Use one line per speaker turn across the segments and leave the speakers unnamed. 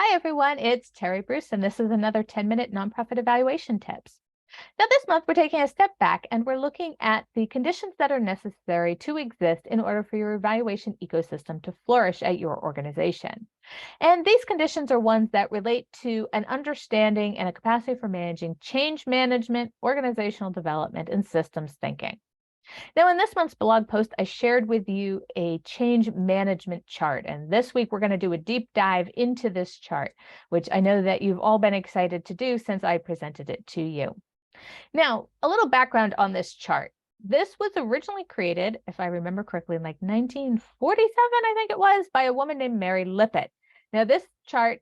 Hi, everyone. It's Terry Bruce, and this is another 10-minute nonprofit evaluation tips. Now, this month, we're taking a step back and we're looking at the conditions that are necessary to exist in order for your evaluation ecosystem to flourish at your organization. And these conditions are ones that relate to an understanding and a capacity for managing change management, organizational development, and systems thinking. Now, in this month's blog post, I shared with you a change management chart. And this week, we're going to do a deep dive into this chart, which I know that you've all been excited to do since I presented it to you. Now, a little background on this chart. This was originally created, if I remember correctly, in like 1947, I think it was, by a woman named Mary Lippitt. Now, this chart,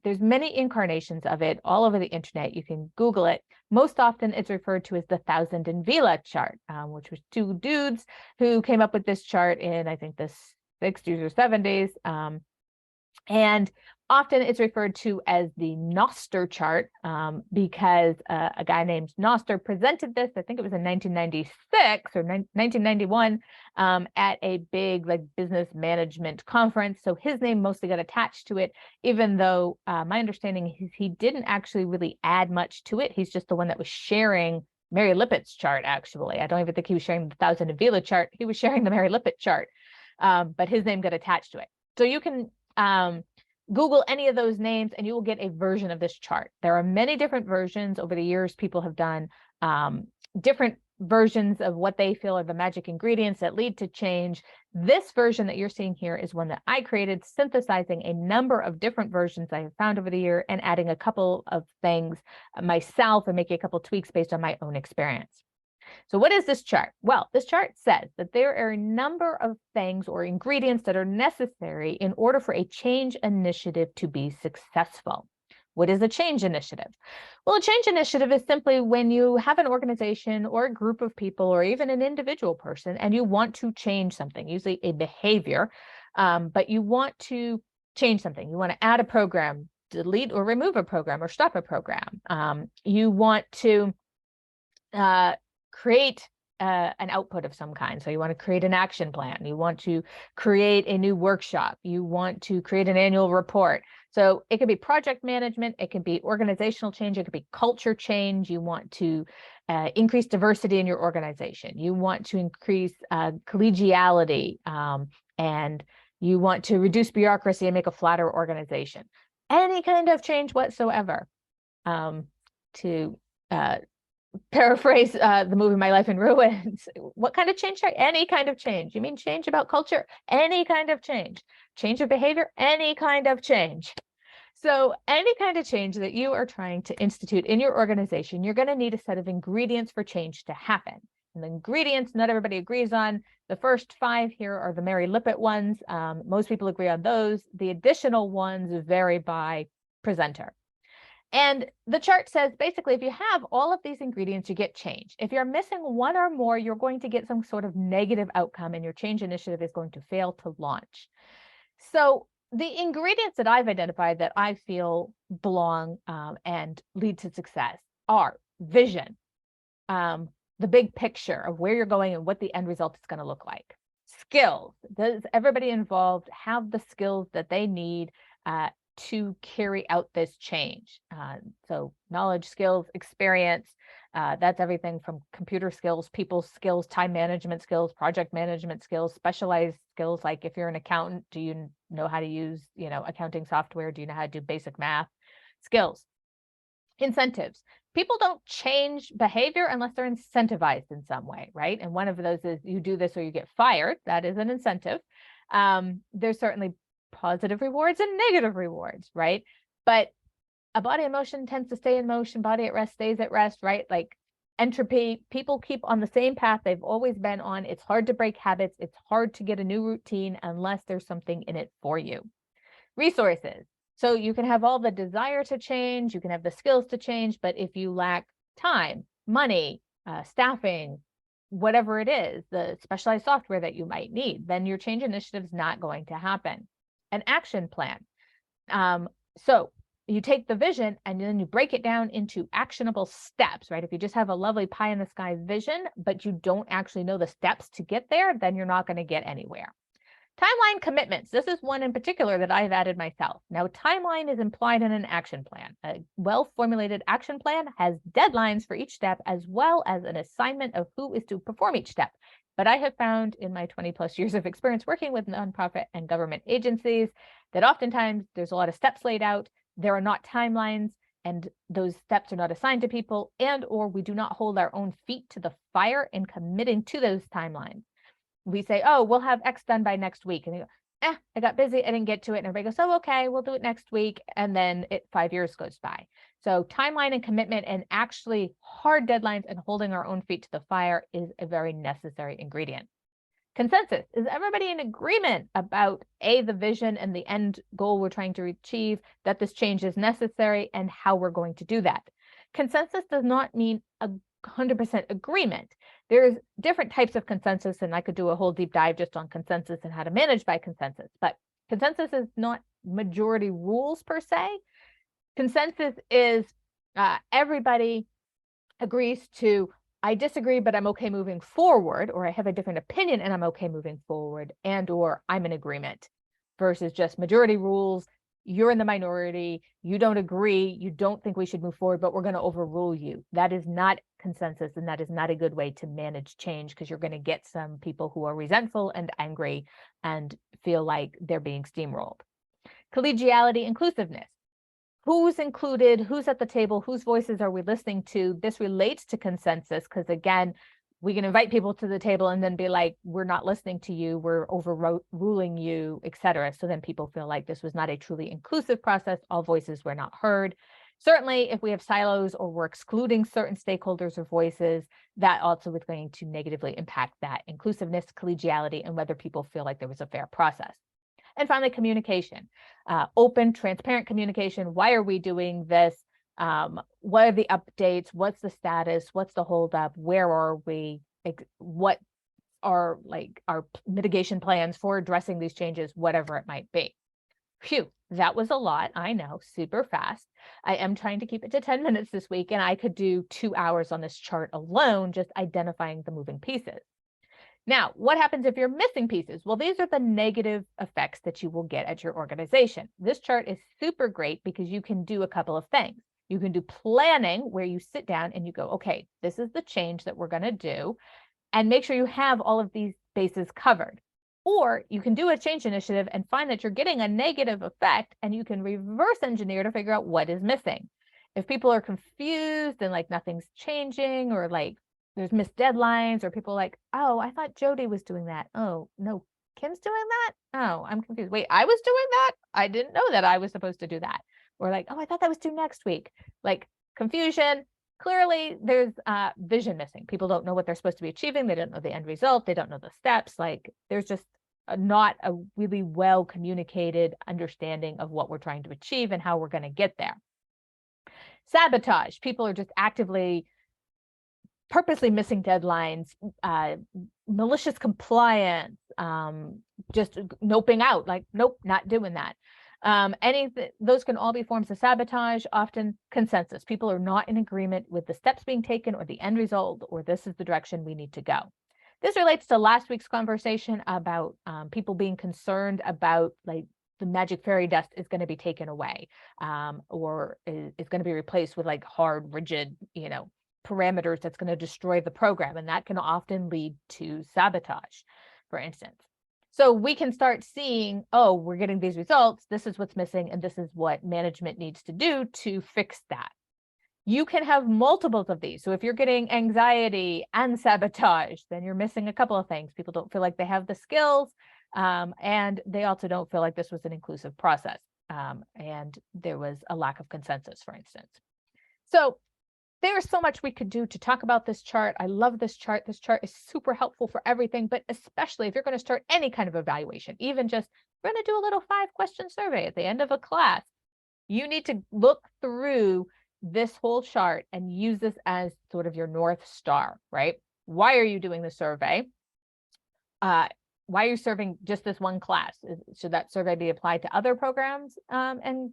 there's many incarnations of it all over the internet. You can Google it. Most often, it's referred to as the Thousand and Vila chart, which was two dudes who came up with this chart in, I think, the 60s or 70s. And often it's referred to as the Noster chart because a guy named Noster presented this, I think it was in 1996 or 1991 at a big business management conference. So his name mostly got attached to it, even though my understanding is he didn't actually really add much to it. He's just the one that was sharing Mary Lippitt's chart, actually. I don't even think he was sharing the Thousand and Vila chart. He was sharing the Mary Lippitt chart, but his name got attached to it. So you can Google any of those names and you will get a version of this chart. There are many different versions. Over the years, people have done different versions of what they feel are the magic ingredients that lead to change. This version that you're seeing here is one that I created, synthesizing a number of different versions I have found over the year and adding a couple of things myself and making a couple tweaks based on my own experience. So what is this chart? Well, this chart says that there are a number of things or ingredients that are necessary in order for a change initiative to be successful. What is a change initiative? Well, a change initiative is simply when you have an organization or a group of people or even an individual person and you want to change something, usually a behavior, but you want to change something. You want to add a program, delete or remove a program, or stop a program. You want to create an output of some kind. So you want to create an action plan. You want to create a new workshop. You want to create an annual report. So it could be project management. It could be organizational change. It could be culture change. You want to increase diversity in your organization. You want to increase collegiality, and you want to reduce bureaucracy and make a flatter organization. Any kind of change whatsoever. To paraphrase the movie My Life in Ruins. What kind of change? Any kind of change. You mean change about culture? Any kind of change. Change of behavior? Any kind of change. So any kind of change that you are trying to institute in your organization, you're going to need a set of ingredients for change to happen. And the ingredients not everybody agrees on. The first 5 here are the Mary Lippitt ones. Most people agree on those. The additional ones vary by presenter. And the chart says, basically, if you have all of these ingredients, you get change. If you're missing one or more, you're going to get some sort of negative outcome and your change initiative is going to fail to launch. So the ingredients that I've identified that I feel belong and lead to success are vision, the big picture of where you're going and what the end result is going to look like. Skills. Does everybody involved have the skills that they need to carry out this change? So knowledge, skills, experience, that's everything from computer skills, people skills, time management skills, project management skills, specialized skills. Like if you're an accountant, do you know how to use, accounting software? Do you know how to do basic math? Skills. Incentives. People don't change behavior unless they're incentivized in some way, right? And one of those is you do this or you get fired. That is an incentive. There's certainly positive rewards and negative rewards, right? But a body in motion tends to stay in motion. Body at rest stays at rest, right? Like entropy, people keep on the same path they've always been on. It's hard to break habits. It's hard to get a new routine unless there's something in it for you. Resources. So you can have all the desire to change, you can have the skills to change, but if you lack time, money, staffing, whatever it is, the specialized software that you might need, then your change initiative is not going to happen. An action plan. So you take the vision and then you break it down into actionable steps, right? If you just have a lovely pie in the sky vision, but you don't actually know the steps to get there, then you're not going to get anywhere. Timeline commitments. This is one in particular that I've added myself. Now, timeline is implied in an action plan. A well-formulated action plan has deadlines for each step, as well as an assignment of who is to perform each step. But I have found in my 20 plus years of experience working with nonprofit and government agencies that oftentimes there's a lot of steps laid out. There are not timelines, and those steps are not assigned to people, and or we do not hold our own feet to the fire in committing to those timelines. We say, oh, we'll have X done by next week. And they go, I got busy, I didn't get to it. And everybody goes, oh, okay, we'll do it next week. And then 5 years goes by. So timeline and commitment and actually hard deadlines and holding our own feet to the fire is a very necessary ingredient. Consensus. Is everybody in agreement about the vision and the end goal we're trying to achieve, that this change is necessary and how we're going to do that? Consensus does not mean 100% agreement. There's different types of consensus, and I could do a whole deep dive just on consensus and how to manage by consensus, but consensus is not majority rules per se. Consensus is everybody agrees to, I disagree, but I'm okay moving forward, or I have a different opinion and I'm okay moving forward, and or I'm in agreement, versus just majority rules. You're in the minority, you don't agree, you don't think we should move forward, but we're going to overrule you. That is not consensus, and that is not a good way to manage change, because you're going to get some people who are resentful and angry and feel like they're being steamrolled. Collegiality, inclusiveness. Who's included, who's at the table, whose voices are we listening to? This relates to consensus, because again, we can invite people to the table and then be like, we're not listening to you, we're overruling you, etc. So then people feel like this was not a truly inclusive process. All voices were not heard. Certainly, if we have silos or we're excluding certain stakeholders or voices, that also is going to negatively impact that inclusiveness, collegiality, and whether people feel like there was a fair process. And finally, communication. Open, transparent communication. Why are we doing this? What are the updates? What's the status? What's the holdup? Where are we? What are our mitigation plans for addressing these changes, whatever it might be? Phew, that was a lot. I know, super fast. I am trying to keep it to 10 minutes this week, and I could do 2 hours on this chart alone, just identifying the moving pieces. Now, what happens if you're missing pieces? Well, these are the negative effects that you will get at your organization. This chart is super great because you can do a couple of things. You can do planning, where you sit down and you go, okay, this is the change that we're going to do, and make sure you have all of these bases covered. Or you can do a change initiative and find that you're getting a negative effect, and you can reverse engineer to figure out what is missing. If people are confused and like nothing's changing, or like there's missed deadlines, or people are like, oh, I thought Jody was doing that. Oh, no, Kim's doing that? Oh, I'm confused. Wait, I was doing that? I didn't know that I was supposed to do that. Or like, oh, I thought that was due next week. Like confusion. Clearly, there's vision missing. People don't know what they're supposed to be achieving. They don't know the end result. They don't know the steps. Like there's just not a really well communicated understanding of what we're trying to achieve and how we're going to get there. Sabotage. People are just actively, purposely missing deadlines, malicious compliance, just noping out, like, nope, not doing that. Those can all be forms of sabotage. Often consensus. People are not in agreement with the steps being taken or the end result, or this is the direction we need to go. This relates to last week's conversation about people being concerned about like the magic fairy dust is going to be taken away, or is going to be replaced with like hard, rigid, parameters that's going to destroy the program. And that can often lead to sabotage, for instance. So we can start seeing, oh, we're getting these results, this is what's missing, and this is what management needs to do to fix that. You can have multiples of these. So if you're getting anxiety and sabotage, then you're missing a couple of things. People don't feel like they have the skills, and they also don't feel like this was an inclusive process, and there was a lack of consensus, for instance. So there's so much we could do to talk about this chart. I love this chart. This chart is super helpful for everything, but especially if you're going to start any kind of evaluation, even just we're going to do a little 5-question survey at the end of a class. You need to look through this whole chart and use this as sort of your North Star, right? Why are you doing the survey? Why are you serving just this one class? Should that survey be applied to other programs and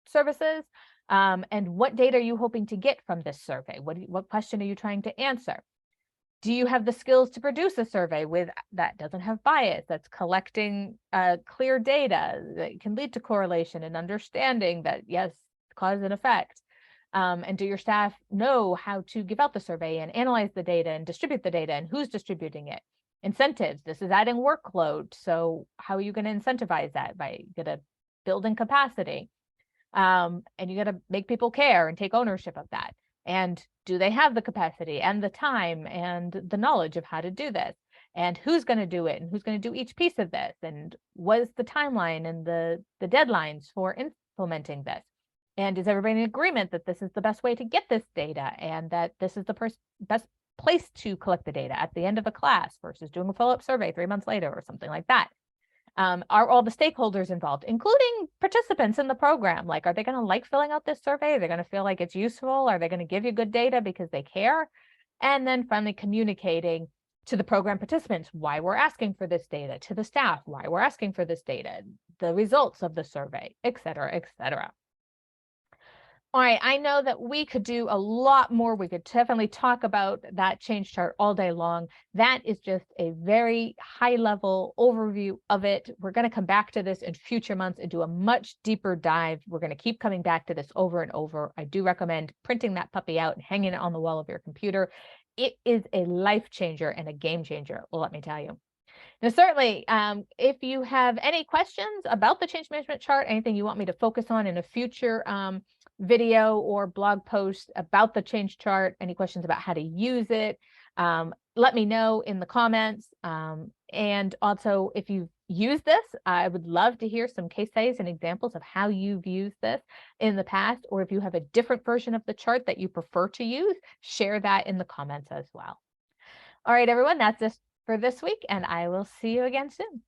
services? And what data are you hoping to get from this survey? What question are you trying to answer? Do you have the skills to produce a survey that doesn't have bias, that's collecting clear data that can lead to correlation and understanding that, yes, cause and effect? And do your staff know how to give out the survey and analyze the data and distribute the data, and who's distributing it? Incentives. This is adding workload. So how are you going to incentivize that? By building capacity. And you got to make people care and take ownership of that. And do they have the capacity and the time and the knowledge of how to do this? And who's going to do it? And who's going to do each piece of this? And what's the timeline and the deadlines for implementing this? And is everybody in agreement that this is the best way to get this data, and that this is the best place to collect the data at the end of a class versus doing a follow-up survey 3 months later or something like that? Are all the stakeholders involved, including participants in the program? Like, are they going to like filling out this survey? Are they going to feel like it's useful? Are they going to give you good data because they care? And then finally communicating to the program participants why we're asking for this data, to the staff why we're asking for this data, the results of the survey, et cetera, et cetera. All right, I know that we could do a lot more. We could definitely talk about that change chart all day long. That is just a very high level overview of it. We're going to come back to this in future months and do a much deeper dive. We're going to keep coming back to this over and over. I do recommend printing that puppy out and hanging it on the wall of your computer. It is a life changer and a game changer, let me tell you. Now, certainly, if you have any questions about the change management chart, anything you want me to focus on in a future video or blog post about the change chart, any questions about how to use it, let me know in the comments. And also, if you've used this, I would love to hear some case studies and examples of how you've used this in the past, or if you have a different version of the chart that you prefer to use, share that in the comments as well. All right, everyone, that's it for this week, and I will see you again soon.